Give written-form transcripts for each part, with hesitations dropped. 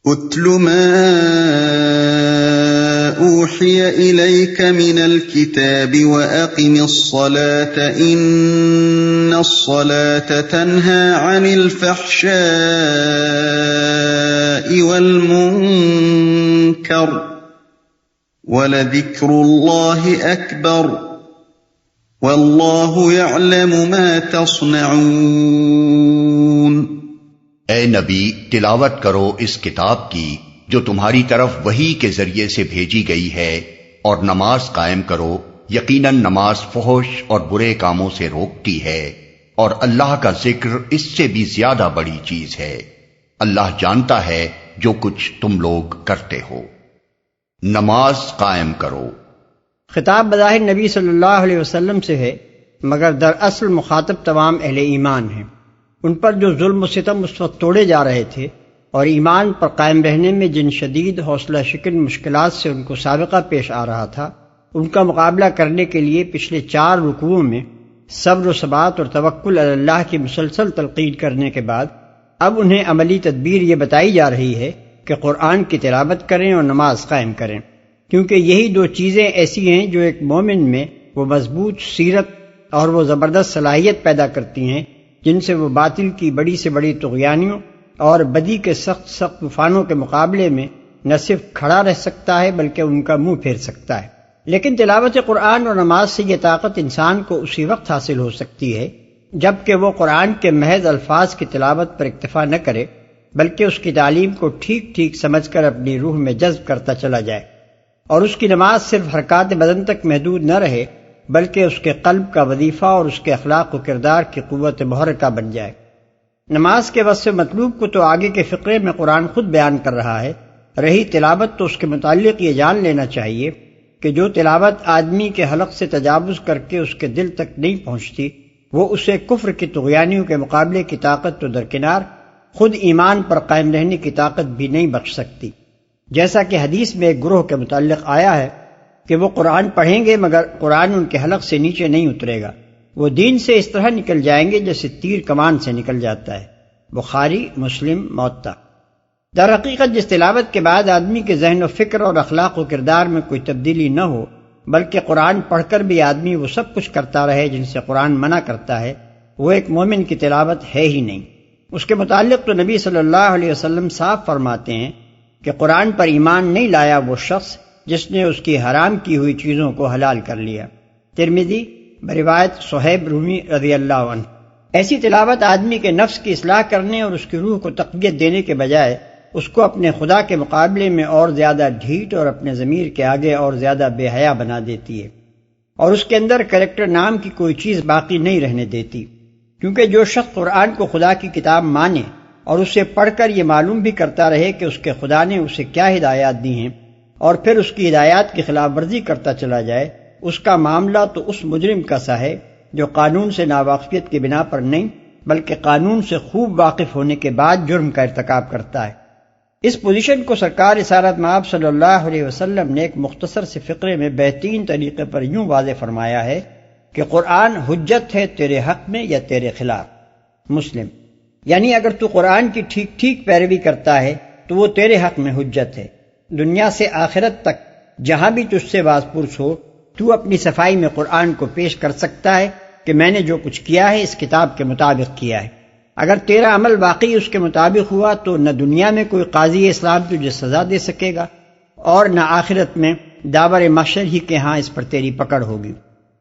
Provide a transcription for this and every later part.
اتل ما اوحی الیک من الکتاب واقم الصلاة ان الصلاة تنہی عن الفحشاء والمنکر وَلَذِكْرُ اللَّهِ أَكْبَرُ وَاللَّهُ يَعْلَمُ مَا تَصْنَعُونَ۔ اے نبی، تلاوت کرو اس کتاب کی جو تمہاری طرف وحی کے ذریعے سے بھیجی گئی ہے، اور نماز قائم کرو، یقیناً نماز فحش اور برے کاموں سے روکتی ہے، اور اللہ کا ذکر اس سے بھی زیادہ بڑی چیز ہے۔ اللہ جانتا ہے جو کچھ تم لوگ کرتے ہو۔ نماز قائم کرو۔ خطاب بظاہر نبی صلی اللہ علیہ وسلم سے ہے، مگر دراصل مخاطب تمام اہل ایمان ہیں۔ ان پر جو ظلم و ستم اس وقت توڑے جا رہے تھے اور ایمان پر قائم رہنے میں جن شدید حوصلہ شکن مشکلات سے ان کو سابقہ پیش آ رہا تھا، ان کا مقابلہ کرنے کے لیے پچھلے 4 رکوعوں میں صبر و ثبات اور توکل علی اللہ کی مسلسل تلقین کرنے کے بعد اب انہیں عملی تدبیر یہ بتائی جا رہی ہے کہ قرآن کی تلاوت کریں اور نماز قائم کریں، کیونکہ یہی 2 چیزیں ایسی ہیں جو ایک مومن میں وہ مضبوط سیرت اور وہ زبردست صلاحیت پیدا کرتی ہیں جن سے وہ باطل کی بڑی سے بڑی طغیانیوں اور بدی کے سخت طوفانوں کے مقابلے میں نہ صرف کھڑا رہ سکتا ہے بلکہ ان کا منہ پھیر سکتا ہے۔ لیکن تلاوت قرآن اور نماز سے یہ طاقت انسان کو اسی وقت حاصل ہو سکتی ہے جبکہ وہ قرآن کے محض الفاظ کی تلاوت پر اکتفا نہ کرے بلکہ اس کی تعلیم کو ٹھیک ٹھیک سمجھ کر اپنی روح میں جذب کرتا چلا جائے، اور اس کی نماز صرف حرکات بدن تک محدود نہ رہے بلکہ اس کے قلب کا وظیفہ اور اس کے اخلاق و کردار کی قوت محرکہ بن جائے۔ نماز کے وصف مطلوب کو تو آگے کے فقرے میں قرآن خود بیان کر رہا ہے، رہی تلاوت تو اس کے متعلق یہ جان لینا چاہیے کہ جو تلاوت آدمی کے حلق سے تجاوز کر کے اس کے دل تک نہیں پہنچتی، وہ اسے کفر کی طغیانیوں کے مقابلے کی طاقت تو درکنار، خود ایمان پر قائم رہنے کی طاقت بھی نہیں بخش سکتی۔ جیسا کہ حدیث میں ایک گروہ کے متعلق آیا ہے کہ وہ قرآن پڑھیں گے مگر قرآن ان کے حلق سے نیچے نہیں اترے گا، وہ دین سے اس طرح نکل جائیں گے جیسے تیر کمان سے نکل جاتا ہے۔ بخاری، مسلم، موطا۔ در حقیقت جس تلاوت کے بعد آدمی کے ذہن و فکر اور اخلاق و کردار میں کوئی تبدیلی نہ ہو بلکہ قرآن پڑھ کر بھی آدمی وہ سب کچھ کرتا رہے جن سے قرآن منع کرتا ہے، وہ ایک مومن کی تلاوت ہے ہی نہیں۔ اس کے متعلق تو نبی صلی اللہ علیہ وسلم صاف فرماتے ہیں کہ قرآن پر ایمان نہیں لایا وہ شخص جس نے اس کی حرام کی ہوئی چیزوں کو حلال کر لیا۔ ترمذی بروایت صہیب رومی رضی اللہ عنہ۔ ایسی تلاوت آدمی کے نفس کی اصلاح کرنے اور اس کی روح کو تقویت دینے کے بجائے اس کو اپنے خدا کے مقابلے میں اور زیادہ ڈھیٹ اور اپنے ضمیر کے آگے اور زیادہ بے حیا بنا دیتی ہے، اور اس کے اندر کریکٹر نام کی کوئی چیز باقی نہیں رہنے دیتی، کیونکہ جو شخص قرآن کو خدا کی کتاب مانے اور اسے پڑھ کر یہ معلوم بھی کرتا رہے کہ اس کے خدا نے اسے کیا ہدایات دی ہیں اور پھر اس کی ہدایات کی خلاف ورزی کرتا چلا جائے، اس کا معاملہ تو اس مجرم کا سا ہے جو قانون سے ناواقفیت کی بنا پر نہیں بلکہ قانون سے خوب واقف ہونے کے بعد جرم کا ارتکاب کرتا ہے۔ اس پوزیشن کو سرکار رسالت مآب صلی اللہ علیہ وسلم نے ایک مختصر سے فقرے میں بہترین طریقے پر یوں واضح فرمایا ہے کہ قرآن حجت ہے تیرے حق میں یا تیرے خلاف۔ مسلم۔ یعنی اگر تو قرآن کی ٹھیک ٹھیک پیروی کرتا ہے تو وہ تیرے حق میں حجت ہے، دنیا سے آخرت تک جہاں بھی تجھ سے باز پرس ہو تو اپنی صفائی میں قرآن کو پیش کر سکتا ہے کہ میں نے جو کچھ کیا ہے اس کتاب کے مطابق کیا ہے۔ اگر تیرا عمل واقعی اس کے مطابق ہوا تو نہ دنیا میں کوئی قاضی اسلام تجھے سزا دے سکے گا اور نہ آخرت میں داور محشر ہی کے ہاں اس پر تیری پکڑ ہوگی۔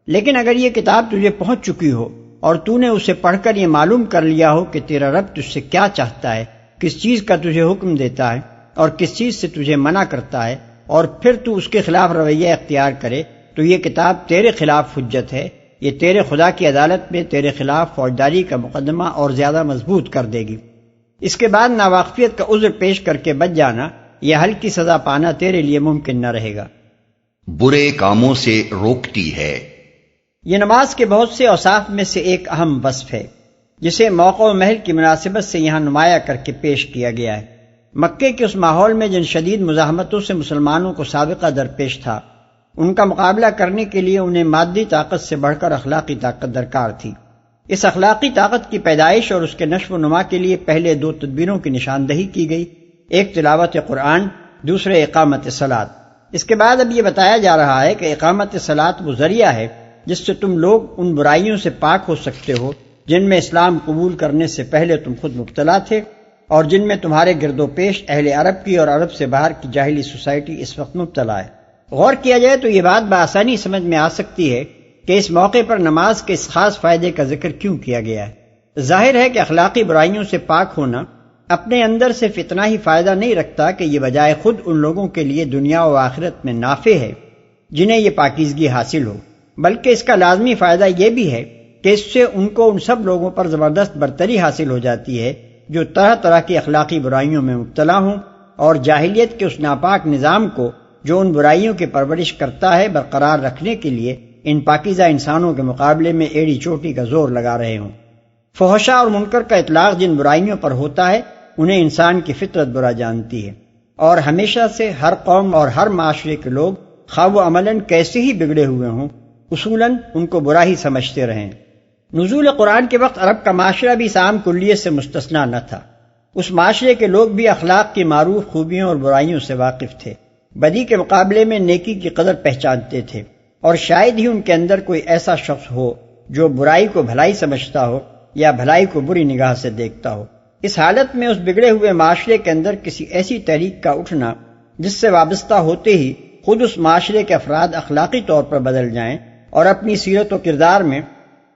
لیکن اگر یہ کتاب تجھے پہنچ چکی ہو اور تو نے اسے پڑھ کر یہ معلوم کر لیا ہو کہ تیرا رب تجھ سے کیا چاہتا ہے، کس چیز کا تجھے حکم دیتا ہے اور کس چیز سے تجھے منع کرتا ہے، اور پھر تو اس کے خلاف رویہ اختیار کرے، تو یہ کتاب تیرے خلاف حجت ہے، یہ تیرے خدا کی عدالت میں تیرے خلاف فوجداری کا مقدمہ اور زیادہ مضبوط کر دے گی۔ اس کے بعد ناواقفیت کا عذر پیش کر کے بچ جانا یا ہلکی سزا پانا تیرے لیے ممکن نہ رہے گا۔ برے کاموں سے روکتی ہے۔ یہ نماز کے بہت سے اوصاف میں سے ایک اہم وصف ہے جسے موقع و محل کی مناسبت سے یہاں نمایاں کر کے پیش کیا گیا ہے۔ مکے کے اس ماحول میں جن شدید مزاحمتوں سے مسلمانوں کو سابقہ درپیش تھا، ان کا مقابلہ کرنے کے لیے انہیں مادی طاقت سے بڑھ کر اخلاقی طاقت درکار تھی۔ اس اخلاقی طاقت کی پیدائش اور اس کے نشو و نما کے لیے پہلے 2 تدبیروں کی نشاندہی کی گئی۔ ایک تلاوت قرآن، دوسرے اقامت صلاۃ۔ اس کے بعد اب یہ بتایا جا رہا ہے کہ اقامت صلاۃ وہ ذریعہ ہے جس سے تم لوگ ان برائیوں سے پاک ہو سکتے ہو جن میں اسلام قبول کرنے سے پہلے تم خود مبتلا تھے اور جن میں تمہارے گرد و پیش اہل عرب کی اور عرب سے باہر کی جاہلی سوسائٹی اس وقت مبتلا ہے۔ غور کیا جائے تو یہ بات بآسانی سمجھ میں آ سکتی ہے کہ اس موقع پر نماز کے اس خاص فائدے کا ذکر کیوں کیا گیا ہے۔ ظاہر ہے کہ اخلاقی برائیوں سے پاک ہونا اپنے اندر صرف اتنا ہی فائدہ نہیں رکھتا کہ یہ بجائے خود ان لوگوں کے لیے دنیا و آخرت میں نافع ہے جنہیں یہ پاکیزگی حاصل ہو، بلکہ اس کا لازمی فائدہ یہ بھی ہے کہ اس سے ان کو ان سب لوگوں پر زبردست برتری حاصل ہو جاتی ہے جو طرح طرح کی اخلاقی برائیوں میں مبتلا ہوں، اور جاہلیت کے اس ناپاک نظام کو جو ان برائیوں کی پرورش کرتا ہے برقرار رکھنے کے لیے ان پاکیزہ انسانوں کے مقابلے میں ایڑی چوٹی کا زور لگا رہے ہوں۔ فحشا اور منکر کا اطلاق جن برائیوں پر ہوتا ہے انہیں انسان کی فطرت برا جانتی ہے، اور ہمیشہ سے ہر قوم اور ہر معاشرے کے لوگ خواہ وہ عملاً کیسے ہی بگڑے ہوئے ہوں اصولاً ان کو برا ہی سمجھتے رہیں۔ نزول قرآن کے وقت عرب کا معاشرہ بھی اس عام کلیت سے مستثنیٰ نہ تھا۔ اس معاشرے کے لوگ بھی اخلاق کی معروف خوبیوں اور برائیوں سے واقف تھے، بدی کے مقابلے میں نیکی کی قدر پہچانتے تھے، اور شاید ہی ان کے اندر کوئی ایسا شخص ہو جو برائی کو بھلائی سمجھتا ہو یا بھلائی کو بری نگاہ سے دیکھتا ہو۔ اس حالت میں اس بگڑے ہوئے معاشرے کے اندر کسی ایسی تحریک کا اٹھنا جس سے وابستہ ہوتے ہی خود اس معاشرے کے افراد اخلاقی طور پر بدل جائیں اور اپنی سیرت و کردار میں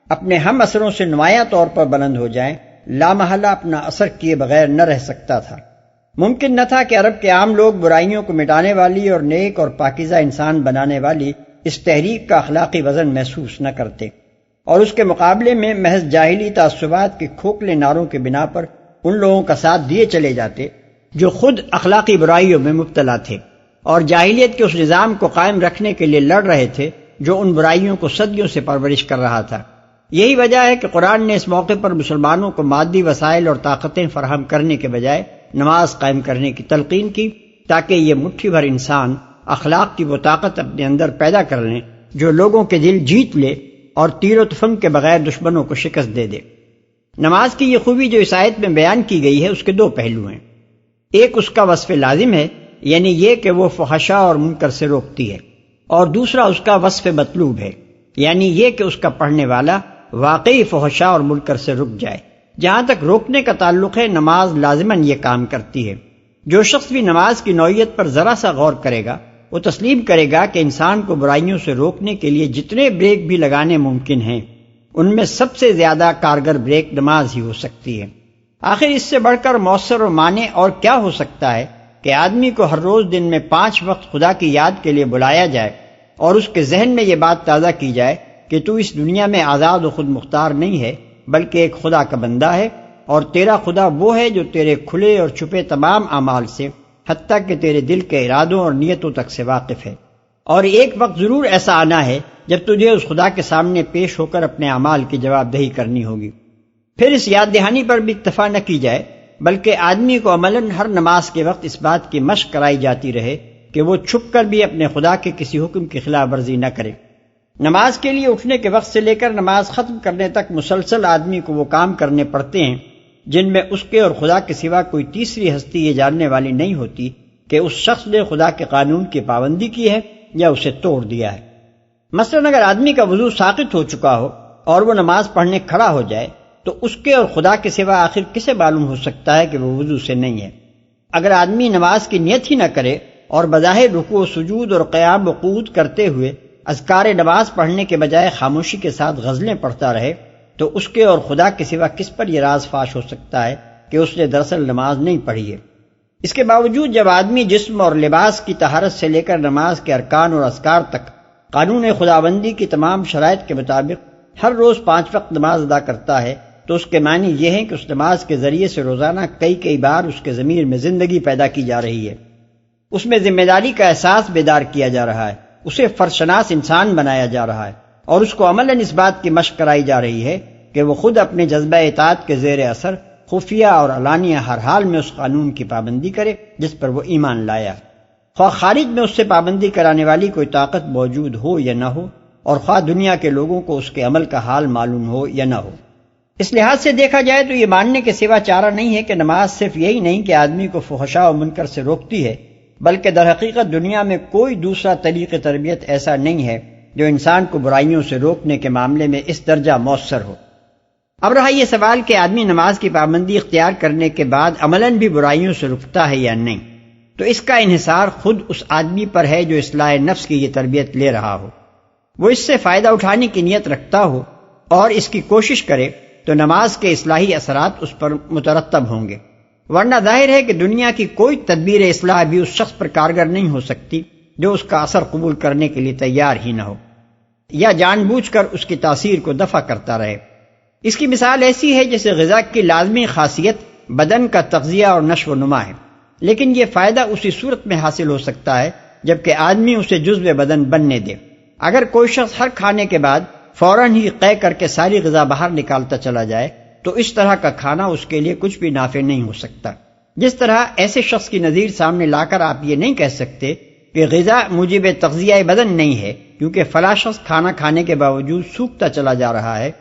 اپنے ہم اثروں سے نمایاں طور پر بلند ہو جائیں، لامحالہ اپنا اثر کیے بغیر نہ رہ سکتا تھا۔ ممکن نہ تھا کہ عرب کے عام لوگ برائیوں کو مٹانے والی اور نیک اور پاکیزہ انسان بنانے والی اس تحریک کا اخلاقی وزن محسوس نہ کرتے، اور اس کے مقابلے میں محض جاہلی تعصبات کے کھوکھلے نعروں کے بنا پر ان لوگوں کا ساتھ دیے چلے جاتے جو خود اخلاقی برائیوں میں مبتلا تھے اور جاہلیت کے اس نظام کو قائم رکھنے کے لیے لڑ رہے تھے جو ان برائیوں کو صدیوں سے پرورش کر رہا تھا۔ یہی وجہ ہے کہ قرآن نے اس موقع پر مسلمانوں کو مادی وسائل اور طاقتیں فراہم کرنے کے بجائے نماز قائم کرنے کی تلقین کی، تاکہ یہ مٹھی بھر انسان اخلاق کی وہ طاقت اپنے اندر پیدا کر لیں جو لوگوں کے دل جیت لے اور تیر و تفنگ کے بغیر دشمنوں کو شکست دے دے۔ نماز کی یہ خوبی جو اس آیت میں بیان کی گئی ہے اس کے دو پہلو ہیں۔ ایک اس کا وصف لازم ہے، یعنی یہ کہ وہ فحشا اور منکر سے روکتی ہے، اور دوسرا اس کا وصف مطلوب ہے، یعنی یہ کہ اس کا پڑھنے والا واقعی فحشا اور منکر سے رک جائے۔ جہاں تک روکنے کا تعلق ہے، نماز لازماً یہ کام کرتی ہے۔ جو شخص بھی نماز کی نوعیت پر ذرا سا غور کرے گا وہ تسلیم کرے گا کہ انسان کو برائیوں سے روکنے کے لیے جتنے بریک بھی لگانے ممکن ہیں ان میں سب سے زیادہ کارگر بریک نماز ہی ہو سکتی ہے۔ آخر اس سے بڑھ کر مؤثر و مانع اور کیا ہو سکتا ہے کہ آدمی کو ہر روز دن میں 5 وقت خدا کی یاد کے لیے بلایا جائے اور اس کے ذہن میں یہ بات تازہ کی جائے کہ تو اس دنیا میں آزاد و خود مختار نہیں ہے بلکہ ایک خدا کا بندہ ہے، اور تیرا خدا وہ ہے جو تیرے کھلے اور چھپے تمام اعمال سے حتیٰ کہ تیرے دل کے ارادوں اور نیتوں تک سے واقف ہے، اور ایک وقت ضرور ایسا آنا ہے جب تجھے اس خدا کے سامنے پیش ہو کر اپنے اعمال کی جواب دہی کرنی ہوگی۔ پھر اس یاد دہانی پر بھی اکتفا نہ کی جائے بلکہ آدمی کو عملاً ہر نماز کے وقت اس بات کی مشق کرائی جاتی رہے کہ وہ چھپ کر بھی اپنے خدا کے کسی حکم کی خلاف ورزی نہ کرے۔ نماز کے لیے اٹھنے کے وقت سے لے کر نماز ختم کرنے تک مسلسل آدمی کو وہ کام کرنے پڑتے ہیں جن میں اس کے اور خدا کے سوا کوئی تیسری ہستی یہ جاننے والی نہیں ہوتی کہ اس شخص نے خدا کے قانون کی پابندی کی ہے یا اسے توڑ دیا ہے۔ مثلاً اگر آدمی کا وضو ساقط ہو چکا ہو اور وہ نماز پڑھنے کھڑا ہو جائے تو اس کے اور خدا کے سوا آخر کسے معلوم ہو سکتا ہے کہ وہ وضو سے نہیں ہے؟ اگر آدمی نماز کی نیت ہی نہ کرے اور بظاہر رکوع و سجود اور قیام و قعود کرتے ہوئے اذکار نماز پڑھنے کے بجائے خاموشی کے ساتھ غزلیں پڑھتا رہے تو اس کے اور خدا کے سوا کس پر یہ راز فاش ہو سکتا ہے کہ اس نے دراصل نماز نہیں پڑھی ہے؟ اس کے باوجود جب آدمی جسم اور لباس کی طہارت سے لے کر نماز کے ارکان اور اذکار تک قانون خداوندی کی تمام شرائط کے مطابق ہر روز 5 وقت نماز ادا کرتا ہے تو اس کے معنی یہ ہے کہ اس نماز کے ذریعے سے روزانہ کئی بار اس کے ضمیر میں زندگی پیدا کی جا رہی ہے، اس میں ذمہ داری کا احساس بیدار کیا جا رہا ہے، اسے فرشناس انسان بنایا جا رہا ہے، اور اس کو عملاً اس بات کی مشق کرائی جا رہی ہے کہ وہ خود اپنے جذبہ اطاعت کے زیر اثر خفیہ اور علانیہ ہر حال میں اس قانون کی پابندی کرے جس پر وہ ایمان لایا، خواہ خارج میں اس سے پابندی کرانے والی کوئی طاقت موجود ہو یا نہ ہو، اور خواہ دنیا کے لوگوں کو اس کے عمل کا حال معلوم ہو یا نہ ہو۔ اس لحاظ سے دیکھا جائے تو یہ ماننے کے سوا چارہ نہیں ہے کہ نماز صرف یہی نہیں کہ آدمی کو فحشاء و منکر سے روکتی ہے، بلکہ در حقیقت دنیا میں کوئی دوسرا طریق تربیت ایسا نہیں ہے جو انسان کو برائیوں سے روکنے کے معاملے میں اس درجہ مؤثر ہو۔ اب رہا یہ سوال کہ آدمی نماز کی پابندی اختیار کرنے کے بعد عملاً بھی برائیوں سے رکتا ہے یا نہیں، تو اس کا انحصار خود اس آدمی پر ہے جو اصلاح نفس کی یہ تربیت لے رہا ہو، وہ اس سے فائدہ اٹھانے کی نیت رکھتا ہو اور اس کی کوشش کرے تو نماز کے اصلاحی اثرات اس پر مترتب ہوں گے، ورنہ ظاہر ہے کہ دنیا کی کوئی تدبیر اصلاح بھی اس شخص پر کارگر نہیں ہو سکتی جو اس کا اثر قبول کرنے کے لیے تیار ہی نہ ہو یا جان بوجھ کر اس کی تاثیر کو دفع کرتا رہے۔ اس کی مثال ایسی ہے جیسے غذا کی لازمی خاصیت بدن کا تغذیہ اور نشو و نما ہے، لیکن یہ فائدہ اسی صورت میں حاصل ہو سکتا ہے جبکہ آدمی اسے جزو بدن بننے دے۔ اگر کوئی شخص ہر کھانے کے بعد فوراً ہی قے کر کے ساری غذا باہر نکالتا چلا جائے تو اس طرح کا کھانا اس کے لیے کچھ بھی نافع نہیں ہو سکتا۔ جس طرح ایسے شخص کی نظیر سامنے لا کر آپ یہ نہیں کہہ سکتے کہ غذا موجب تغذیہ بدن نہیں ہے کیونکہ فلاں شخص کھانا کھانے کے باوجود سوکھتا چلا جا رہا ہے،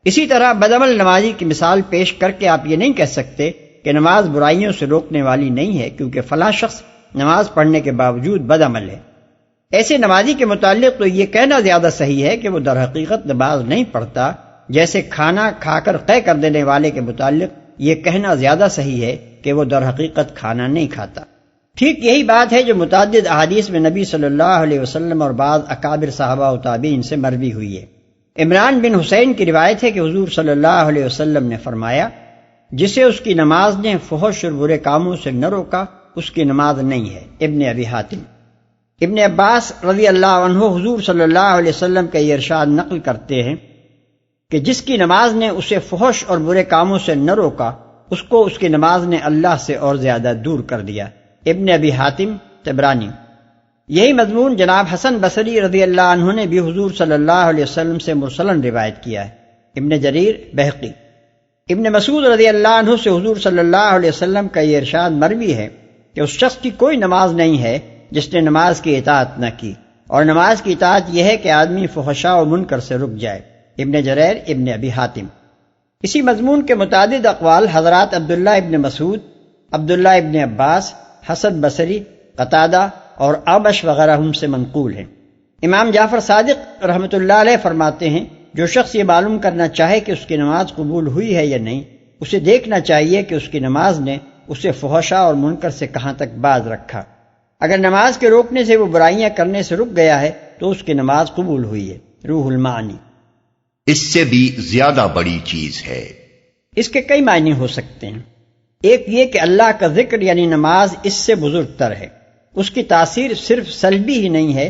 اسی طرح بدعمل نمازی کی مثال پیش کر کے آپ یہ نہیں کہہ سکتے کہ نماز برائیوں سے روکنے والی نہیں ہے کیونکہ فلاں شخص نماز پڑھنے کے باوجود بدعمل ہے۔ ایسے نمازی کے متعلق تو یہ کہنا زیادہ صحیح ہے کہ وہ در حقیقت نماز نہیں پڑھتا، جیسے کھانا کھا کر قے کر دینے والے کے متعلق یہ کہنا زیادہ صحیح ہے کہ وہ در حقیقت کھانا نہیں کھاتا۔ ٹھیک یہی بات ہے جو متعدد احادیث میں نبی صلی اللہ علیہ وسلم اور بعض اکابر صحابہ و تابعین سے مروی ہوئی ہے۔ عمران بن حسین کی روایت ہے کہ حضور صلی اللہ علیہ وسلم نے فرمایا، جسے اس کی نماز نے فحش اور برے کاموں سے نہ روکا اس کی نماز نہیں ہے۔ ابن ابی حاتم۔ ابن عباس رضی اللہ عنہ حضور صلی اللہ علیہ وسلم کا یہ ارشاد نقل کرتے ہیں کہ جس کی نماز نے اسے فحش اور برے کاموں سے نہ روکا اس کو اس کی نماز نے اللہ سے اور زیادہ دور کر دیا۔ ابن ابی حاتم طبرانی۔ یہی مضمون جناب حسن بصری رضی اللہ عنہ نے بھی حضور صلی اللہ علیہ وسلم سے مرسلاً روایت کیا ہے۔ ابن جریر بہقی۔ ابن مسعود رضی اللہ عنہ سے حضور صلی اللہ علیہ وسلم کا یہ ارشاد مروی ہے کہ اس شخص کی کوئی نماز نہیں ہے جس نے نماز کی اطاعت نہ کی، اور نماز کی اطاعت یہ ہے کہ آدمی فحشاء و منکر سے رک جائے۔ ابن جریر ابن ابی حاتم۔ اسی مضمون کے متعدد اقوال حضرات عبداللہ ابن مسعود، عبداللہ ابن عباس، حسن بصری، قتادہ اور اعمش وغیرہ ہم سے منقول ہیں۔ امام جعفر صادق رحمۃ اللہ علیہ فرماتے ہیں، جو شخص یہ معلوم کرنا چاہے کہ اس کی نماز قبول ہوئی ہے یا نہیں، اسے دیکھنا چاہیے کہ اس کی نماز نے اسے فحشاء اور منکر سے کہاں تک باز رکھا۔ اگر نماز کے روکنے سے وہ برائیاں کرنے سے رک گیا ہے تو اس کی نماز قبول ہوئی ہے۔ روح المعانی۔ اس سے بھی زیادہ بڑی چیز ہے۔ اس کے کئی معنی ہو سکتے ہیں۔ ایک یہ کہ اللہ کا ذکر یعنی نماز اس سے بزرگ تر ہے، اس کی تاثیر صرف سلبی ہی نہیں ہے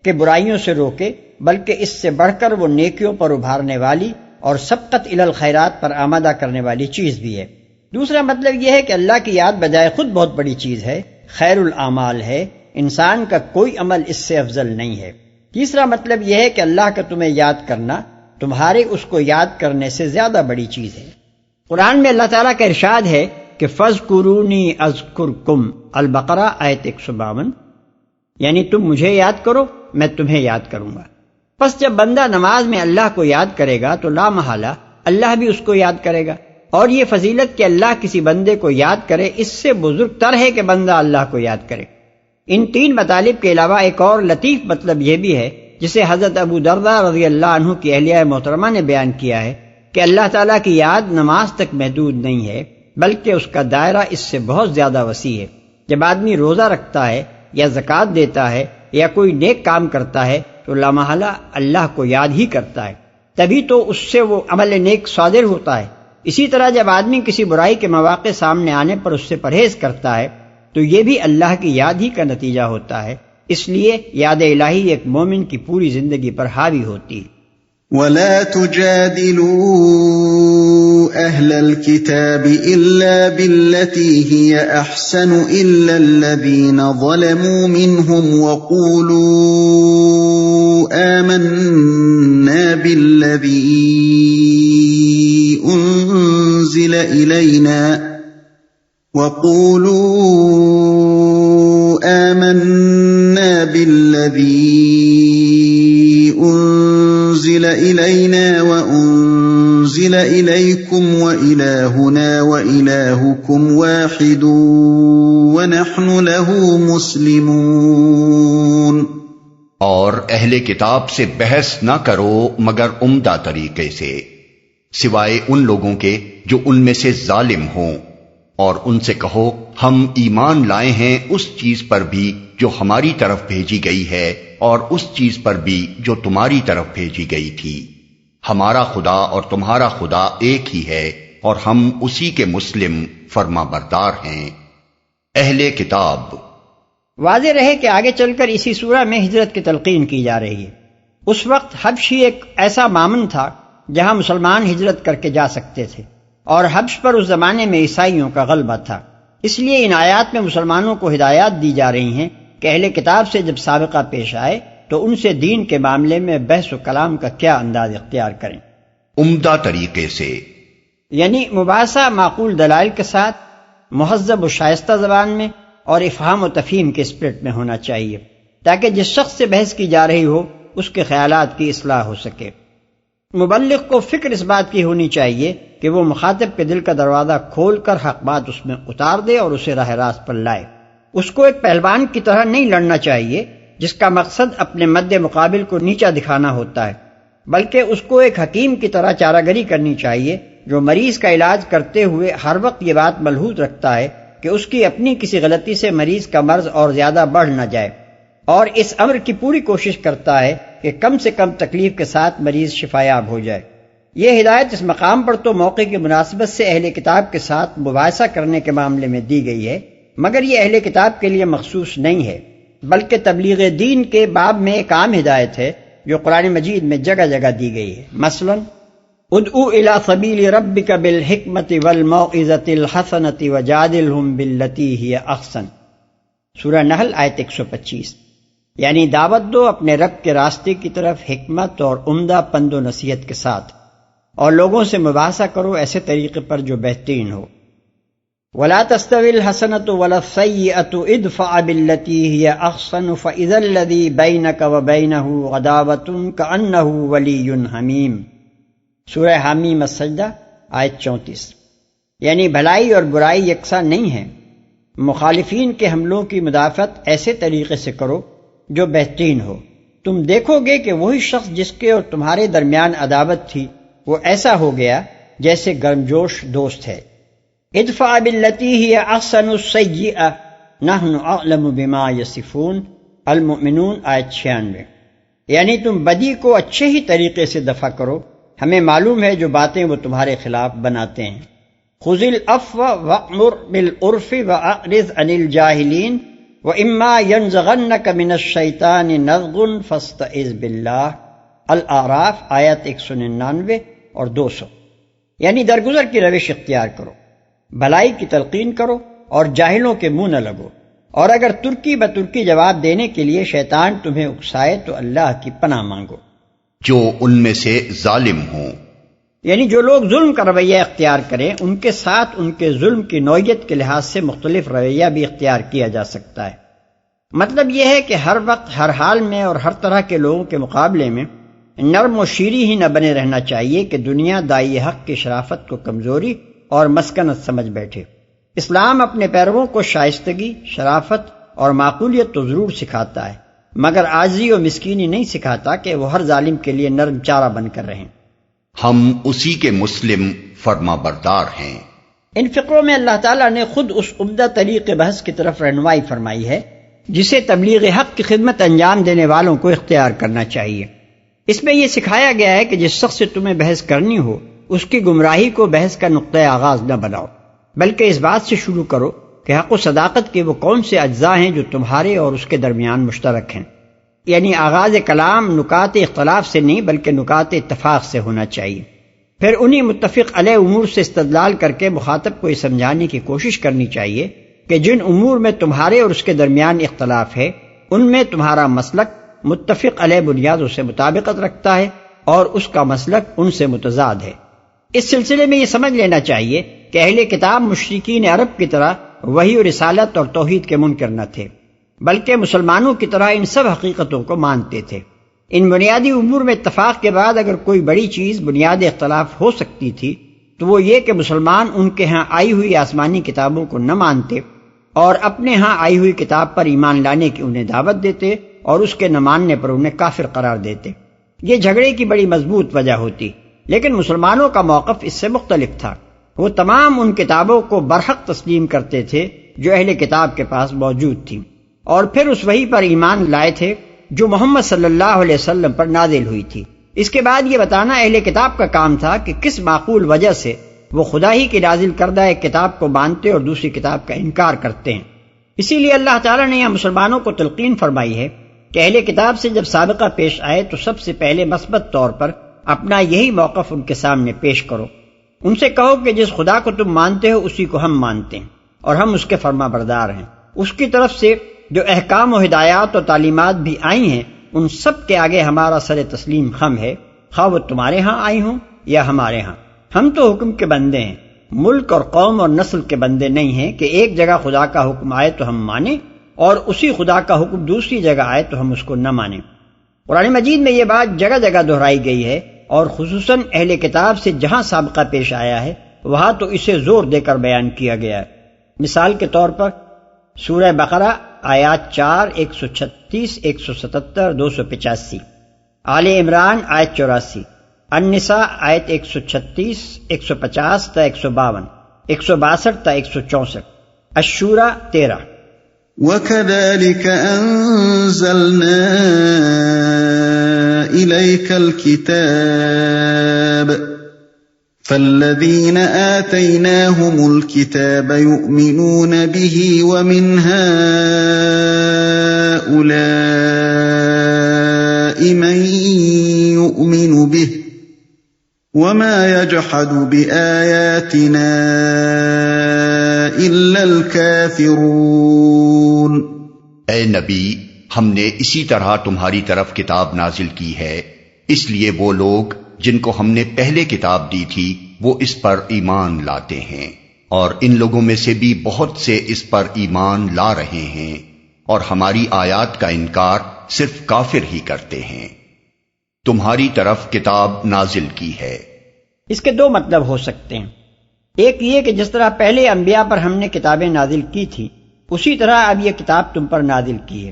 کہ برائیوں سے روکے، بلکہ اس سے بڑھ کر وہ نیکیوں پر ابھارنے والی اور سبقت الی الخیرات پر آمادہ کرنے والی چیز بھی ہے۔ دوسرا مطلب یہ ہے کہ اللہ کی یاد بجائے خود بہت بڑی چیز ہے، خیر الاعمال ہے، انسان کا کوئی عمل اس سے افضل نہیں ہے۔ تیسرا مطلب یہ ہے کہ اللہ کا تمہیں یاد کرنا تمہارے اس کو یاد کرنے سے زیادہ بڑی چیز ہے۔ قرآن میں اللہ تعالیٰ کا ارشاد ہے کہ فَاذْكُرُونِي أَذْكُرْكُمْ، البقرہ آیت 152، یعنی تم مجھے یاد کرو میں تمہیں یاد کروں گا۔ پس جب بندہ نماز میں اللہ کو یاد کرے گا تو لا محالہ اللہ بھی اس کو یاد کرے گا، اور یہ فضیلت کہ اللہ کسی بندے کو یاد کرے اس سے بزرگ تر ہے کہ بندہ اللہ کو یاد کرے۔ ان تین مطالب کے علاوہ ایک اور لطیف مطلب یہ بھی ہے جسے حضرت ابو درداء رضی اللہ عنہ کی اہلیہ محترمہ نے بیان کیا ہے کہ اللہ تعالیٰ کی یاد نماز تک محدود نہیں ہے بلکہ اس کا دائرہ اس سے بہت زیادہ وسیع ہے۔ جب آدمی روزہ رکھتا ہے یا زکوٰۃ دیتا ہے یا کوئی نیک کام کرتا ہے تو لامحالہ اللہ کو یاد ہی کرتا ہے، تبھی تو اس سے وہ عمل نیک صادر ہوتا ہے۔ اسی طرح جب آدمی کسی برائی کے مواقع سامنے آنے پر اس سے پرہیز کرتا ہے تو یہ بھی اللہ کی یاد ہی کا نتیجہ ہوتا ہے۔ اس لیے یاد الہی ایک مومن کی پوری زندگی پر حاوی ہوتی ہے۔ وَلَا تُجَادِلُوا أَهْلَ الْكِتَابِ إِلَّا بِالَّتِي هِيَ أَحْسَنُ إِلَّا الَّذِينَ ظَلَمُوا مِنْهُمْ وَقُولُوا آمَنَّا بِالَّذِي أُنزِلَ إِلَيْنَا وَأُنزِلَ إِلَيْكُمْ وإلهنا وإلهكم واحد ونحن له مسلمون۔ اور اہل کتاب سے بحث نہ کرو مگر عمدہ طریقے سے، سوائے ان لوگوں کے جو ان میں سے ظالم ہوں، اور ان سے کہو ہم ایمان لائے ہیں اس چیز پر بھی جو ہماری طرف بھیجی گئی ہے اور اس چیز پر بھی جو تمہاری طرف بھیجی گئی تھی، ہمارا خدا اور تمہارا خدا ایک ہی ہے اور ہم اسی کے مسلم فرما بردار ہیں۔ اہل کتاب، واضح رہے کہ آگے چل کر اسی سورہ میں ہجرت کی تلقین کی جا رہی ہے۔ اس وقت حبش ہی ایک ایسا مامن تھا جہاں مسلمان ہجرت کر کے جا سکتے تھے، اور حبش پر اس زمانے میں عیسائیوں کا غلبہ تھا۔ اس لیے ان آیات میں مسلمانوں کو ہدایات دی جا رہی ہیں کہ اہل کتاب سے جب سابقہ پیش آئے تو ان سے دین کے معاملے میں بحث و کلام کا کیا انداز اختیار کریں، عمدہ طریقے سے، یعنی مباحثہ معقول دلائل کے ساتھ، مہذب و شائستہ زبان میں اور افہام و تفہیم کے اسپرٹ میں ہونا چاہیے، تاکہ جس شخص سے بحث کی جا رہی ہو اس کے خیالات کی اصلاح ہو سکے۔ مبلغ کو فکر اس بات کی ہونی چاہیے کہ وہ مخاطب کے دل کا دروازہ کھول کر حق بات اس میں اتار دے اور اسے راہ راست پر لائے۔ اس کو ایک پہلوان کی طرح نہیں لڑنا چاہیے جس کا مقصد اپنے مد مقابل کو نیچا دکھانا ہوتا ہے، بلکہ اس کو ایک حکیم کی طرح چارہ گری کرنی چاہیے جو مریض کا علاج کرتے ہوئے ہر وقت یہ بات ملحوظ رکھتا ہے کہ اس کی اپنی کسی غلطی سے مریض کا مرض اور زیادہ بڑھ نہ جائے، اور اس امر کی پوری کوشش کرتا ہے کہ کم سے کم تکلیف کے ساتھ مریض شفایاب ہو جائے۔ یہ ہدایت اس مقام پر تو موقع کی مناسبت سے اہل کتاب کے ساتھ مباحثہ کرنے کے معاملے میں دی گئی ہے، مگر یہ اہل کتاب کے لیے مخصوص نہیں ہے، بلکہ تبلیغ دین کے باب میں ایک عام ہدایت ہے جو قرآن مجید میں جگہ جگہ دی گئی ہے۔ مثلا ادعو الی سبیل ربک بالحکمۃ والموعظۃ الحسنۃ وجادلہم باللتی ہی احسن، سورہ نحل آیت 125، یعنی دعوت دو اپنے رب کے راستے کی طرف حکمت اور عمدہ پند و نصیحت کے ساتھ، اور لوگوں سے مباحثہ کرو ایسے طریقے پر جو بہترین ہو۔ وَلَا تَسْتَوِي الْحَسَنَةُ وَلَا السَّيِّئَةُ ادْفَعْ بِالَّتِي هِيَ أَحْسَنُ فَإِذَا الَّذِي بَيْنَكَ وَبَيْنَهُ عَدَاوَةٌ كَأَنَّهُ وَلِيٌّ حَمِيمٌ، سورہ حامیم السجدہ آیت 34، یعنی بھلائی اور برائی یکساں نہیں ہیں، مخالفین کے حملوں کی مدافعت ایسے طریقے سے کرو جو بہترین ہو، تم دیکھو گے کہ وہی شخص جس کے اور تمہارے درمیان عداوت تھی وہ ایسا ہو گیا جیسے گرمجوش دوست ہے۔ ادفع باللتی ہی احسن السیئہ نحن اعلم بما یصفون، المؤمنون آیت 96، یعنی تم بدی کو اچھے ہی طریقے سے دفع کرو، ہمیں معلوم ہے جو باتیں وہ تمہارے خلاف بناتے ہیں۔ خذ العفو وأمر بالعرف وأعرض عن الجاہلین وإما ينزغنك من الشیطان نزغ فاستعذ باللہ، الاعراف آیت 199 اور 200، یعنی درگزر کی روش اختیار کرو، بھلائی کی تلقین کرو اور جاہلوں کے منہ نہ لگو، اور اگر ترکی بترکی جواب دینے کے لیے شیطان تمہیں اکسائے تو اللہ کی پناہ مانگو۔ جو ان میں سے ظالم ہوں، یعنی جو لوگ ظلم کا رویہ اختیار کریں ان کے ساتھ ان کے ظلم کی نوعیت کے لحاظ سے مختلف رویہ بھی اختیار کیا جا سکتا ہے۔ مطلب یہ ہے کہ ہر وقت ہر حال میں اور ہر طرح کے لوگوں کے مقابلے میں نرم و شیریں ہی نہ بنے رہنا چاہیے کہ دنیا دائی حق کی شرافت کو کمزوری اور مسکنت سمجھ بیٹھے۔ اسلام اپنے پیرووں کو شائستگی، شرافت اور معقولیت تو ضرور سکھاتا ہے، مگر عاجزی و مسکینی نہیں سکھاتا کہ وہ ہر ظالم کے لیے نرم چارہ بن کر رہیں۔ ہم اسی کے مسلم فرما بردار ہیں۔ ان فقروں میں اللہ تعالیٰ نے خود اس عمدہ طریق بحث کی طرف رہنمائی فرمائی ہے جسے تبلیغ حق کی خدمت انجام دینے والوں کو اختیار کرنا چاہیے۔ اس میں یہ سکھایا گیا ہے کہ جس شخص سے تمہیں بحث کرنی ہو اس کی گمراہی کو بحث کا نقطۂ آغاز نہ بناؤ، بلکہ اس بات سے شروع کرو کہ حق و صداقت کے وہ کون سے اجزاء ہیں جو تمہارے اور اس کے درمیان مشترک ہیں، یعنی آغاز کلام نکات اختلاف سے نہیں بلکہ نکات اتفاق سے ہونا چاہیے۔ پھر انہی متفق علیہ امور سے استدلال کر کے مخاطب کو یہ سمجھانے کی کوشش کرنی چاہیے کہ جن امور میں تمہارے اور اس کے درمیان اختلاف ہے ان میں تمہارا مسلک متفق علیہ بنیادوں سے مطابقت رکھتا ہے اور اس کا مسلک ان سے متضاد ہے۔ اس سلسلے میں یہ سمجھ لینا چاہیے کہ اہل کتاب مشرکین عرب کی طرح وحی و رسالت اور توحید کے منکر نہ تھے، بلکہ مسلمانوں کی طرح ان سب حقیقتوں کو مانتے تھے۔ ان بنیادی امور میں اتفاق کے بعد اگر کوئی بڑی چیز بنیاد اختلاف ہو سکتی تھی تو وہ یہ کہ مسلمان ان کے ہاں آئی ہوئی آسمانی کتابوں کو نہ مانتے اور اپنے ہاں آئی ہوئی کتاب پر ایمان لانے کی انہیں دعوت دیتے اور اس کے نہ ماننے پر انہیں کافر قرار دیتے۔ یہ جھگڑے کی بڑی مضبوط وجہ ہوتی، لیکن مسلمانوں کا موقف اس سے مختلف تھا۔ وہ تمام ان کتابوں کو برحق تسلیم کرتے تھے جو اہل کتاب کے پاس موجود تھی، اور پھر اس وحی پر ایمان لائے تھے جو محمد صلی اللہ علیہ وسلم پر نازل ہوئی تھی۔ اس کے بعد یہ بتانا اہل کتاب کا کام تھا کہ کس معقول وجہ سے وہ خدا ہی کی نازل کردہ ایک کتاب کو مانتے اور دوسری کتاب کا انکار کرتے ہیں۔ اسی لیے اللہ تعالیٰ نے یہاں مسلمانوں کو تلقین فرمائی ہے کہ اہل کتاب سے جب سابقہ پیش آئے تو سب سے پہلے مثبت طور پر اپنا یہی موقف ان کے سامنے پیش کرو۔ ان سے کہو کہ جس خدا کو تم مانتے ہو اسی کو ہم مانتے ہیں اور ہم اس کے فرما بردار ہیں۔ اس کی طرف سے جو احکام و ہدایات و تعلیمات بھی آئی ہیں ان سب کے آگے ہمارا سر تسلیم خم ہے، خواہ وہ تمہارے ہاں آئی ہوں یا ہمارے ہاں۔ ہم تو حکم کے بندے ہیں، ملک اور قوم اور نسل کے بندے نہیں ہیں کہ ایک جگہ خدا کا حکم آئے تو ہم مانیں اور اسی خدا کا حکم دوسری جگہ آئے تو ہم اس کو نہ مانیں۔ قرآن مجید میں یہ بات جگہ جگہ دہرائی گئی ہے، اور خصوصاً اہل کتاب سے جہاں سابقہ پیش آیا ہے وہاں تو اسے زور دے کر بیان کیا گیا ہے۔ مثال کے طور پر سورہ بقرہ آیات 4، 136، 177، 285، آل عمران آیت 84، النساء آیت 136، 150 تا 152، 162 تا 164، الشورى 13۔ وَكَذَلِكَ أَنزَلْنَا إِلَيْكَ الْكِتَابَ فَالَّذِينَ آتَيْنَاهُمُ الْكِتَابَ يُؤْمِنُونَ بِهِ وَمِنْ هَؤُلَاءِ مَن يُؤْمِنُ بِهِ وَمَا يَجْحَدُ بِآيَاتِنَا إِلَّا الْكَافِرُونَ۔ اے نبی، ہم نے اسی طرح تمہاری طرف کتاب نازل کی ہے، اس لیے وہ لوگ جن کو ہم نے پہلے کتاب دی تھی وہ اس پر ایمان لاتے ہیں، اور ان لوگوں میں سے بھی بہت سے اس پر ایمان لا رہے ہیں، اور ہماری آیات کا انکار صرف کافر ہی کرتے ہیں۔ تمہاری طرف کتاب نازل کی ہے۔ اس کے دو مطلب ہو سکتے ہیں، ایک یہ کہ جس طرح پہلے انبیاء پر ہم نے کتابیں نازل کی تھی اسی طرح اب یہ کتاب تم پر نازل کی ہے۔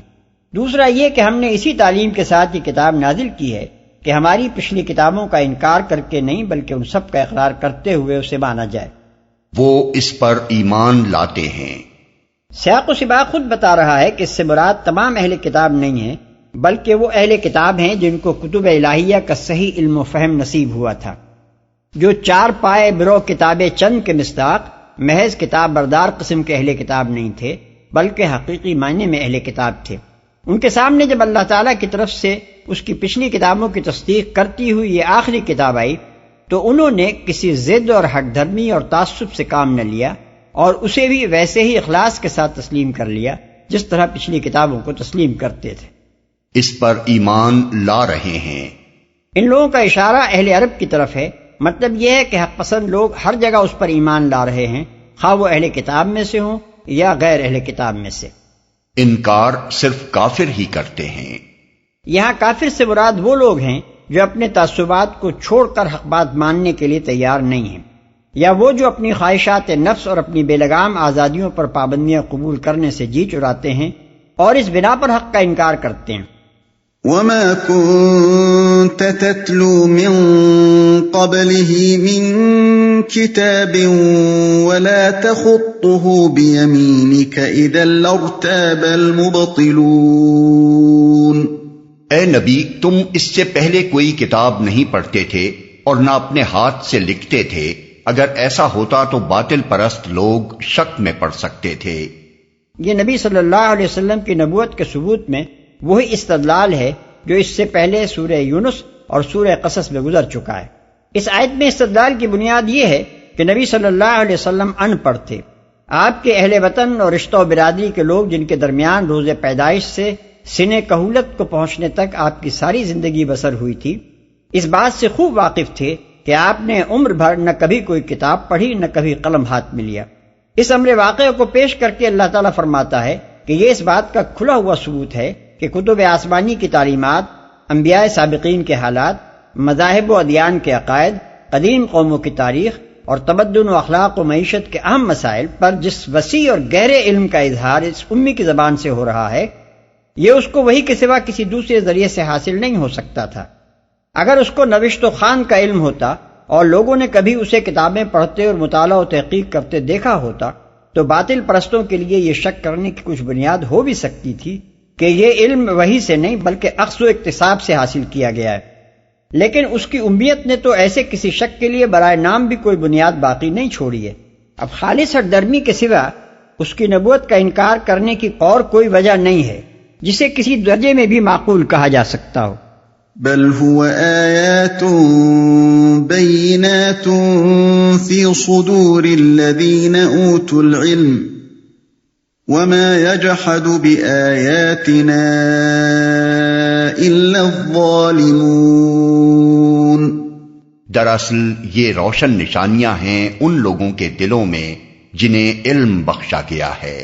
دوسرا یہ کہ ہم نے اسی تعلیم کے ساتھ یہ کتاب نازل کی ہے کہ ہماری پچھلی کتابوں کا انکار کر کے نہیں بلکہ ان سب کا اقرار کرتے ہوئے اسے مانا جائے۔ وہ اس پر ایمان لاتے ہیں۔ سیاق و سباق خود بتا رہا ہے کہ اس سے مراد تمام اہل کتاب نہیں ہیں بلکہ وہ اہل کتاب ہیں جن کو کتب الہیہ کا صحیح علم و فہم نصیب ہوا تھا، جو چار پائے برو کتاب چند کے مصداق محض کتاب بردار قسم کے اہل کتاب نہیں تھے بلکہ حقیقی معنی میں اہل کتاب تھے۔ ان کے سامنے جب اللہ تعالیٰ کی طرف سے اس کی پچھلی کتابوں کی تصدیق کرتی ہوئی یہ آخری کتاب آئی تو انہوں نے کسی ضد اور ہٹ دھرمی اور تعصب سے کام نہ لیا اور اسے بھی ویسے ہی اخلاص کے ساتھ تسلیم کر لیا جس طرح پچھلی کتابوں کو تسلیم کرتے تھے۔ اس پر ایمان لا رہے ہیں۔ ان لوگوں کا اشارہ اہل عرب کی طرف ہے، مطلب یہ ہے کہ حق پسند لوگ ہر جگہ اس پر ایمان لا رہے ہیں، خواہ وہ اہل کتاب میں سے ہوں یا غیر اہل کتاب میں سے۔ انکار صرف کافر ہی کرتے ہیں۔ یہاں کافر سے مراد وہ لوگ ہیں جو اپنے تعصبات کو چھوڑ کر حق بات ماننے کے لیے تیار نہیں ہیں، یا وہ جو اپنی خواہشات نفس اور اپنی بے لگام آزادیوں پر پابندیاں قبول کرنے سے جی چراتے ہیں اور اس بنا پر حق کا انکار کرتے ہیں۔ وَمَا كُنْتَ تَتْلُو مِنْ قَبْلِهِ مِنْ كِتَابٍ وَلَا تَخُطُّهُ بِيَمِينِكَ إِذًا لَارْتَابَ الْمُبْطِلُونَ۔ اے نبی، تم اس سے پہلے کوئی کتاب نہیں پڑھتے تھے اور نہ اپنے ہاتھ سے لکھتے تھے، اگر ایسا ہوتا تو باطل پرست لوگ شک میں پڑ سکتے تھے۔ یہ نبی صلی اللہ علیہ وسلم کی نبوت کے ثبوت میں وہی استدلال ہے جو اس سے پہلے سورہ یونس اور سورہ قصص میں گزر چکا ہے۔ اس آیت میں استدلال کی بنیاد یہ ہے کہ نبی صلی اللہ علیہ وسلم ان پڑھ تھے۔ آپ کے اہل وطن اور رشتہ و برادری کے لوگ جن کے درمیان روز پیدائش سے سن کہولت کو پہنچنے تک آپ کی ساری زندگی بسر ہوئی تھی، اس بات سے خوب واقف تھے کہ آپ نے عمر بھر نہ کبھی کوئی کتاب پڑھی نہ کبھی قلم ہاتھ میں لیا۔ اس امر واقعہ کو پیش کر کے اللہ تعالیٰ فرماتا ہے کہ یہ اس بات کا کھلا ہوا ثبوت ہے کہ کتب آسمانی کی تعلیمات، انبیاء سابقین کے حالات، مذاہب و ادیان کے عقائد، قدیم قوموں کی تاریخ اور تمدن و اخلاق و معیشت کے اہم مسائل پر جس وسیع اور گہرے علم کا اظہار اس امی کی زبان سے ہو رہا ہے، یہ اس کو وحی کے سوا کسی دوسرے ذریعے سے حاصل نہیں ہو سکتا تھا۔ اگر اس کو نوشت و خوان کا علم ہوتا اور لوگوں نے کبھی اسے کتابیں پڑھتے اور مطالعہ و تحقیق کرتے دیکھا ہوتا تو باطل پرستوں کے لیے یہ شک کرنے کی کچھ بنیاد ہو بھی سکتی تھی کہ یہ علم وحی سے نہیں بلکہ اخذ و اکتساب سے حاصل کیا گیا ہے، لیکن اس کی امیت نے تو ایسے کسی شک کے لیے برائے نام بھی کوئی بنیاد باقی نہیں چھوڑی ہے۔ اب خالص ہٹ درمی کے سوا اس کی نبوت کا انکار کرنے کی اور کوئی وجہ نہیں ہے جسے کسی درجے میں بھی معقول کہا جا سکتا ہو۔ بل هو آیات بینات فی صدور الذین اوتوا العلم وما يجحد بآیاتنا الا الظالمون۔ دراصل یہ روشن نشانیاں ہیں ان لوگوں کے دلوں میں جنہیں علم بخشا گیا ہے،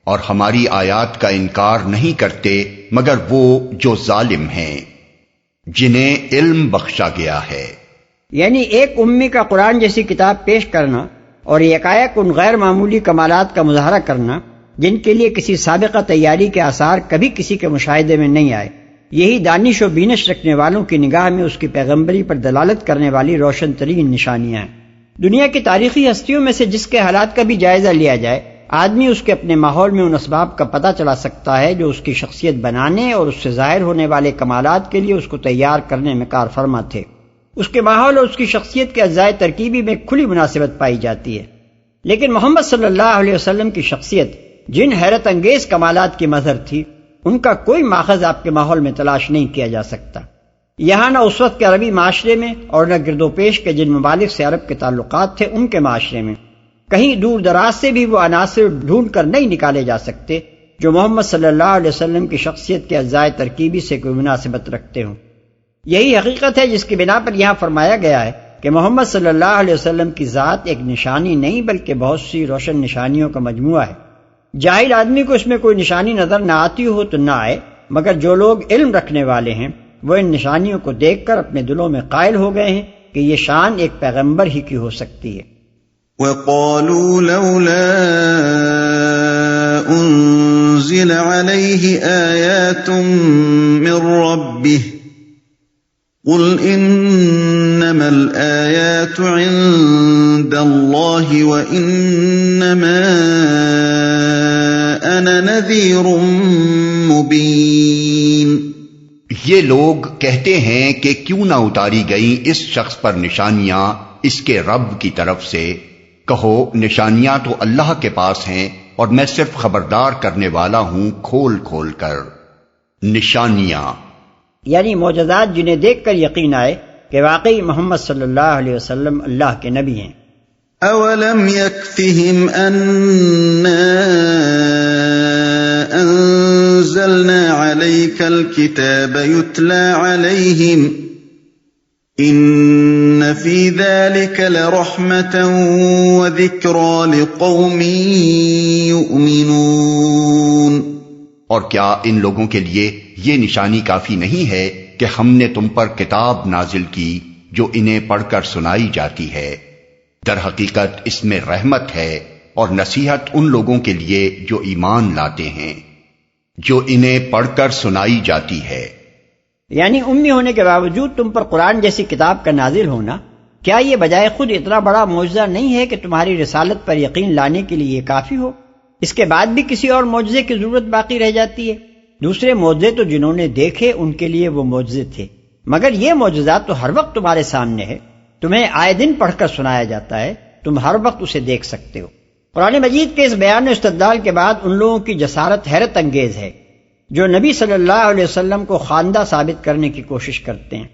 اور ہماری آیات کا انکار نہیں کرتے مگر وہ جو ظالم ہیں جنہیں علم بخشا گیا ہے۔ یعنی ایک امی کا قرآن جیسی کتاب پیش کرنا اور یکایک ان غیر معمولی کمالات کا مظاہرہ کرنا جن کے لیے کسی سابقہ تیاری کے آثار کبھی کسی کے مشاہدے میں نہیں آئے، یہی دانش و بینش رکھنے والوں کی نگاہ میں اس کی پیغمبری پر دلالت کرنے والی روشن ترین نشانیاں ہیں۔ دنیا کی تاریخی ہستیوں میں سے جس کے حالات کا بھی جائزہ لیا جائے، آدمی اس کے اپنے ماحول میں ان اسباب کا پتہ چلا سکتا ہے جو اس کی شخصیت بنانے اور اس سے ظاہر ہونے والے کمالات کے لیے اس کو تیار کرنے میں کار فرما تھے۔ اس کے ماحول اور اس کی شخصیت کے اجزائے ترکیبی میں کھلی مناسبت پائی جاتی ہے، لیکن محمد صلی اللہ علیہ وسلم کی شخصیت جن حیرت انگیز کمالات کی مظہر تھی، ان کا کوئی ماخذ آپ کے ماحول میں تلاش نہیں کیا جا سکتا۔ یہاں نہ اس وقت کے عربی معاشرے میں اور نہ گرد و پیش کے جن ممالک سے عرب کے تعلقات تھے ان کے معاشرے میں، کہیں دور دراز سے بھی وہ عناصر ڈھونڈ کر نہیں نکالے جا سکتے جو محمد صلی اللہ علیہ وسلم کی شخصیت کے اجزائے ترکیبی سے کوئی مناسبت رکھتے ہوں۔ یہی حقیقت ہے جس کی بنا پر یہاں فرمایا گیا ہے کہ محمد صلی اللہ علیہ وسلم کی ذات ایک نشانی نہیں بلکہ بہت سی روشن نشانیوں کا مجموعہ ہے۔ جاہل آدمی کو اس میں کوئی نشانی نظر نہ آتی ہو تو نہ آئے، مگر جو لوگ علم رکھنے والے ہیں وہ ان نشانیوں کو دیکھ کر اپنے دلوں میں قائل ہو گئے ہیں کہ یہ شان ایک پیغمبر ہی کی ہو سکتی ہے۔ وَقَالُوا لَوْلَا أُنزِلَ عَلَيْهِ آيَاتٌ مِّن رَّبِّهِ قُلْ إِنَّمَا الْآيَاتُ عِندَ اللَّهِ وَإِنَّمَا أَنَا نَذِيرٌ مُّبِينٌ۔ یہ لوگ کہتے ہیں کہ کیوں نہ اتاری گئیں اس شخص پر نشانیاں اس کے رب کی طرف سے۔ کہو نشانیاں تو اللہ کے پاس ہیں اور میں صرف خبردار کرنے والا ہوں کھول کھول کر۔ نشانیاں یعنی معجزات جنہیں دیکھ کر یقین آئے کہ واقعی محمد صلی اللہ علیہ وسلم اللہ کے نبی ہیں۔ اولم يكفهم أنا انزلنا عليك الكتاب يتلى عليهم ان في ذلك لرحمة وذكرى لقوم يؤمنون۔ اور کیا ان لوگوں کے لیے یہ نشانی کافی نہیں ہے کہ ہم نے تم پر کتاب نازل کی جو انہیں پڑھ کر سنائی جاتی ہے؟ در حقیقت اس میں رحمت ہے اور نصیحت ان لوگوں کے لیے جو ایمان لاتے ہیں، جو انہیں پڑھ کر سنائی جاتی ہے۔ یعنی امی ہونے کے باوجود تم پر قرآن جیسی کتاب کا نازل ہونا، کیا یہ بجائے خود اتنا بڑا معجزہ نہیں ہے کہ تمہاری رسالت پر یقین لانے کے لیے یہ کافی ہو؟ اس کے بعد بھی کسی اور معجزے کی ضرورت باقی رہ جاتی ہے؟ دوسرے معجزے تو جنہوں نے دیکھے ان کے لیے وہ معجزے تھے، مگر یہ معجزات تو ہر وقت تمہارے سامنے ہے، تمہیں آئے دن پڑھ کر سنایا جاتا ہے، تم ہر وقت اسے دیکھ سکتے ہو۔ قرآن مجید کے اس بیان و استدلال کے بعد ان لوگوں کی جسارت حیرت انگیز ہے جو نبی صلی اللہ علیہ وسلم کو خواندہ ثابت کرنے کی کوشش کرتے ہیں،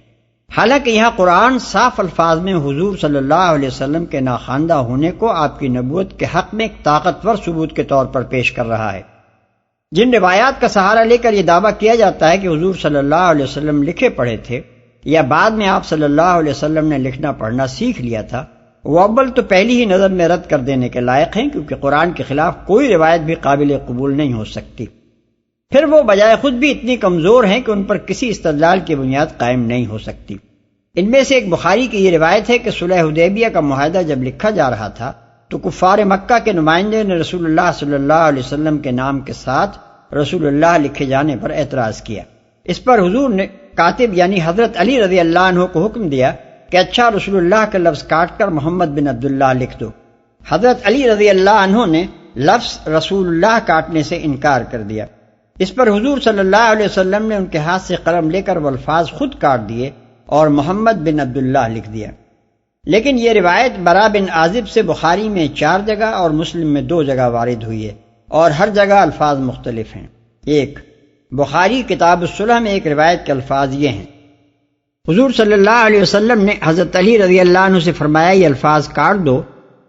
حالانکہ یہاں قرآن صاف الفاظ میں حضور صلی اللہ علیہ وسلم کے ناخواندہ ہونے کو آپ کی نبوت کے حق میں ایک طاقتور ثبوت کے طور پر پیش کر رہا ہے۔ جن روایات کا سہارا لے کر یہ دعویٰ کیا جاتا ہے کہ حضور صلی اللہ علیہ وسلم لکھے پڑھے تھے یا بعد میں آپ صلی اللہ علیہ وسلم نے لکھنا پڑھنا سیکھ لیا تھا، وہ اول تو پہلی ہی نظر میں رد کر دینے کے لائق ہیں، کیونکہ قرآن کے خلاف کوئی روایت بھی قابل قبول نہیں ہو سکتی۔ پھر وہ بجائے خود بھی اتنی کمزور ہیں کہ ان پر کسی استدلال کی بنیاد قائم نہیں ہو سکتی۔ ان میں سے ایک بخاری کی یہ روایت ہے کہ صلح حدیبیہ کا معاہدہ جب لکھا جا رہا تھا تو کفار مکہ کے نمائندے نے رسول اللہ صلی اللہ علیہ وسلم کے نام کے ساتھ رسول اللہ لکھے جانے پر اعتراض کیا۔ اس پر حضور نے کاتب یعنی حضرت علی رضی اللہ عنہ کو حکم دیا کہ اچھا رسول اللہ کا لفظ کاٹ کر محمد بن عبداللہ لکھ دو۔ حضرت علی رضی اللہ عنہ نے لفظ رسول اللہ کاٹنے سے انکار کر دیا۔ اس پر حضور صلی اللہ علیہ وسلم نے ان کے ہاتھ سے قلم لے کر وہ الفاظ خود کاٹ دیے اور محمد بن عبداللہ لکھ دیا۔ لیکن یہ روایت برا بن عازب سے بخاری میں 4 جگہ اور مسلم میں 2 جگہ وارد ہوئی ہے اور ہر جگہ الفاظ مختلف ہیں۔ 1 بخاری کتاب الصلح میں ایک روایت کے الفاظ یہ ہیں، حضور صلی اللہ علیہ وسلم نے حضرت علی رضی اللہ عنہ سے فرمایا یہ الفاظ کاٹ دو۔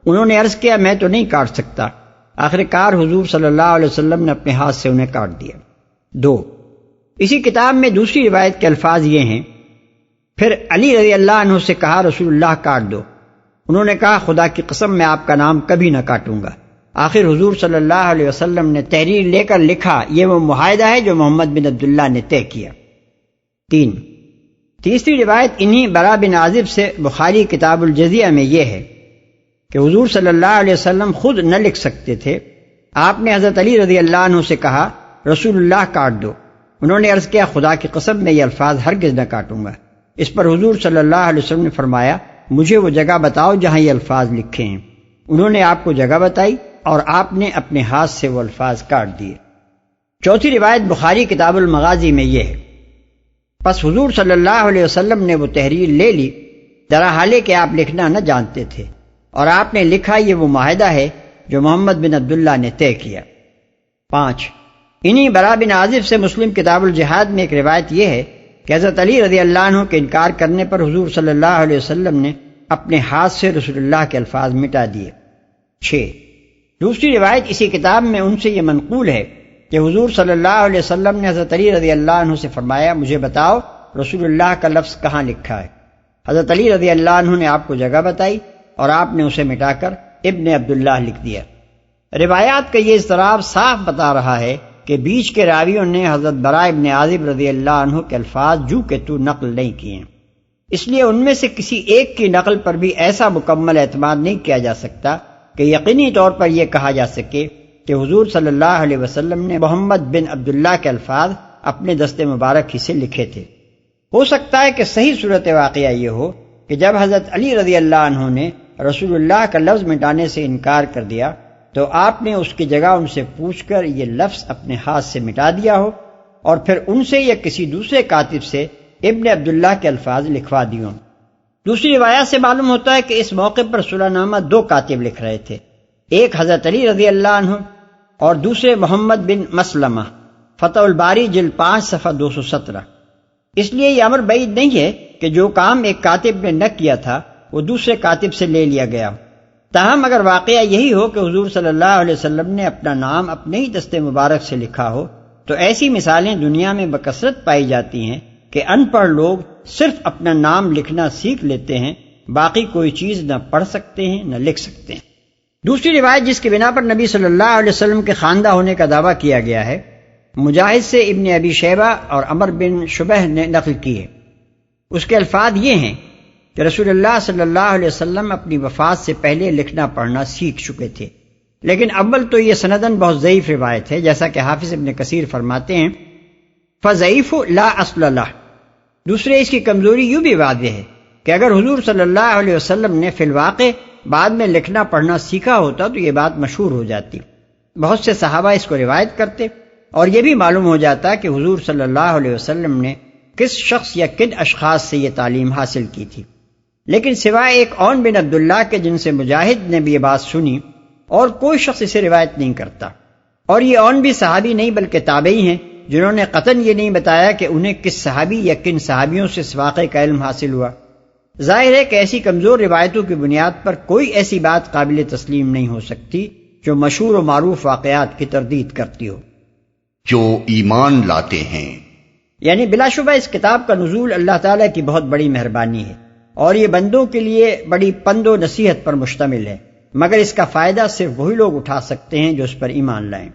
انہوں نے عرض کیا میں تو نہیں کاٹ سکتا۔ آخر کار حضور صلی اللہ علیہ وسلم نے اپنے ہاتھ سے انہیں کاٹ دیا۔ 2 اسی کتاب میں دوسری روایت کے الفاظ یہ ہیں، پھر علی رضی اللہ عنہ سے کہا رسول اللہ کاٹ دو۔ انہوں نے کہا خدا کی قسم میں آپ کا نام کبھی نہ کاٹوں گا۔ آخر حضور صلی اللہ علیہ وسلم نے تحریر لے کر لکھا یہ وہ معاہدہ ہے جو محمد بن عبداللہ نے طے کیا۔ 3 تیسری روایت انہی برا بن عازب سے بخاری کتاب الجزیہ میں یہ ہے کہ حضور صلی اللہ علیہ وسلم خود نہ لکھ سکتے تھے، آپ نے حضرت علی رضی اللہ عنہ سے کہا رسول اللہ کاٹ دو۔ انہوں نے عرض کیا خدا کی قسم میں یہ الفاظ ہرگز نہ کاٹوں گا۔ اس پر حضور صلی اللہ علیہ وسلم نے فرمایا مجھے وہ جگہ بتاؤ جہاں یہ الفاظ لکھے ہیں۔ انہوں نے آپ کو جگہ بتائی اور آپ نے اپنے ہاتھ سے وہ الفاظ کاٹ دیے۔ چوتھی روایت بخاری کتاب المغازی میں یہ ہے، پس حضور صلی اللہ علیہ وسلم نے وہ تحریر لے لی، درحالے کہ آپ لکھنا نہ جانتے تھے، اور آپ نے لکھا یہ وہ معاہدہ ہے جو محمد بن عبداللہ نے طے کیا۔ 5 انہی برا بن عازب سے مسلم کتاب الجہاد میں ایک روایت یہ ہے کہ حضرت علی رضی اللہ عنہ کے انکار کرنے پر حضور صلی اللہ علیہ وسلم نے اپنے ہاتھ سے رسول اللہ کے الفاظ مٹا دیے۔ 6 دوسری روایت اسی کتاب میں ان سے یہ منقول ہے کہ حضور صلی اللہ علیہ وسلم نے حضرت علی رضی اللہ عنہ سے فرمایا مجھے بتاؤ رسول اللہ کا لفظ کہاں لکھا ہے۔ حضرت علی رضی اللہ عنہ نے آپ کو جگہ بتائی اور آپ نے اسے مٹا کر ابن عبداللہ لکھ دیا۔ روایات کا یہ اضطراب صاف بتا رہا ہے کہ بیچ کے راویوں نے حضرت براء ابن عازب رضی اللہ عنہ کے الفاظ جو کہ تو نقل نہیں کیے ہیں، اس لیے ان میں سے کسی ایک کی نقل پر بھی ایسا مکمل اعتماد نہیں کیا جا سکتا کہ یقینی طور پر یہ کہا جا سکے کہ حضور صلی اللہ علیہ وسلم نے محمد بن عبداللہ کے الفاظ اپنے دست مبارک ہی سے لکھے تھے۔ ہو سکتا ہے کہ صحیح صورت واقعہ یہ ہو کہ جب حضرت علی رضی اللہ عنہ نے رسول اللہ کا لفظ مٹانے سے انکار کر دیا تو آپ نے اس کی جگہ ان سے پوچھ کر یہ لفظ اپنے ہاتھ سے مٹا دیا ہو اور پھر ان سے یا کسی دوسرے کاتب سے ابن عبداللہ کے الفاظ لکھوا دیے ہوں۔ دوسری روایت سے معلوم ہوتا ہے کہ اس موقع پر صلح نامہ 2 کاتب لکھ رہے تھے، ایک حضرت علی رضی اللہ عنہ اور دوسرے محمد بن مسلمہ، فتح الباری جلد 5 صفحہ 217۔ اس لیے یہ امر بعید نہیں ہے کہ جو کام ایک کاتب نے نہ کیا تھا وہ دوسرے کاتب سے لے لیا گیا۔ تاہم اگر واقعہ یہی ہو کہ حضور صلی اللہ علیہ وسلم نے اپنا نام اپنے ہی دست مبارک سے لکھا ہو تو ایسی مثالیں دنیا میں بکثرت پائی جاتی ہیں کہ ان پڑھ لوگ صرف اپنا نام لکھنا سیکھ لیتے ہیں، باقی کوئی چیز نہ پڑھ سکتے ہیں نہ لکھ سکتے ہیں۔ دوسری روایت جس کی بنا پر نبی صلی اللہ علیہ وسلم کے خواندہ ہونے کا دعویٰ کیا گیا ہے مجاہد سے ابن ابی شیبہ اور عمر بن شبہ نے نقل کی ہے۔ اس کے الفاظ یہ ہیں کہ رسول اللہ صلی اللہ علیہ وسلم اپنی وفات سے پہلے لکھنا پڑھنا سیکھ چکے تھے، لیکن اول تو یہ سندن بہت ضعیف روایت ہے، جیسا کہ حافظ ابن کثیر فرماتے ہیں فضعیف لا اصل لہ۔ دوسرے اس کی کمزوری یوں بھی واضح ہے کہ اگر حضور صلی اللہ علیہ وسلم نے فی الواقع بعد میں لکھنا پڑھنا سیکھا ہوتا تو یہ بات مشہور ہو جاتی، بہت سے صحابہ اس کو روایت کرتے اور یہ بھی معلوم ہو جاتا کہ حضور صلی اللہ علیہ وسلم نے کس شخص یا کن اشخاص سے یہ تعلیم حاصل کی تھی۔ لیکن سوائے ایک عون بن عبداللہ کے جن سے مجاہد نے بھی یہ بات سنی اور کوئی شخص اسے روایت نہیں کرتا، اور یہ عون بھی صحابی نہیں بلکہ تابعی ہیں جنہوں نے قطعاً یہ نہیں بتایا کہ انہیں کس صحابی یا کن صحابیوں سے اس واقعے کا علم حاصل ہوا۔ ظاہر ہے کہ ایسی کمزور روایتوں کی بنیاد پر کوئی ایسی بات قابل تسلیم نہیں ہو سکتی جو مشہور و معروف واقعات کی تردید کرتی ہو۔ جو ایمان لاتے ہیں، یعنی بلا شبہ اس کتاب کا نزول اللہ تعالیٰ کی بہت بڑی مہربانی ہے اور یہ بندوں کے لیے بڑی پند و نصیحت پر مشتمل ہے، مگر اس کا فائدہ صرف وہی لوگ اٹھا سکتے ہیں جو اس پر ایمان لائیں۔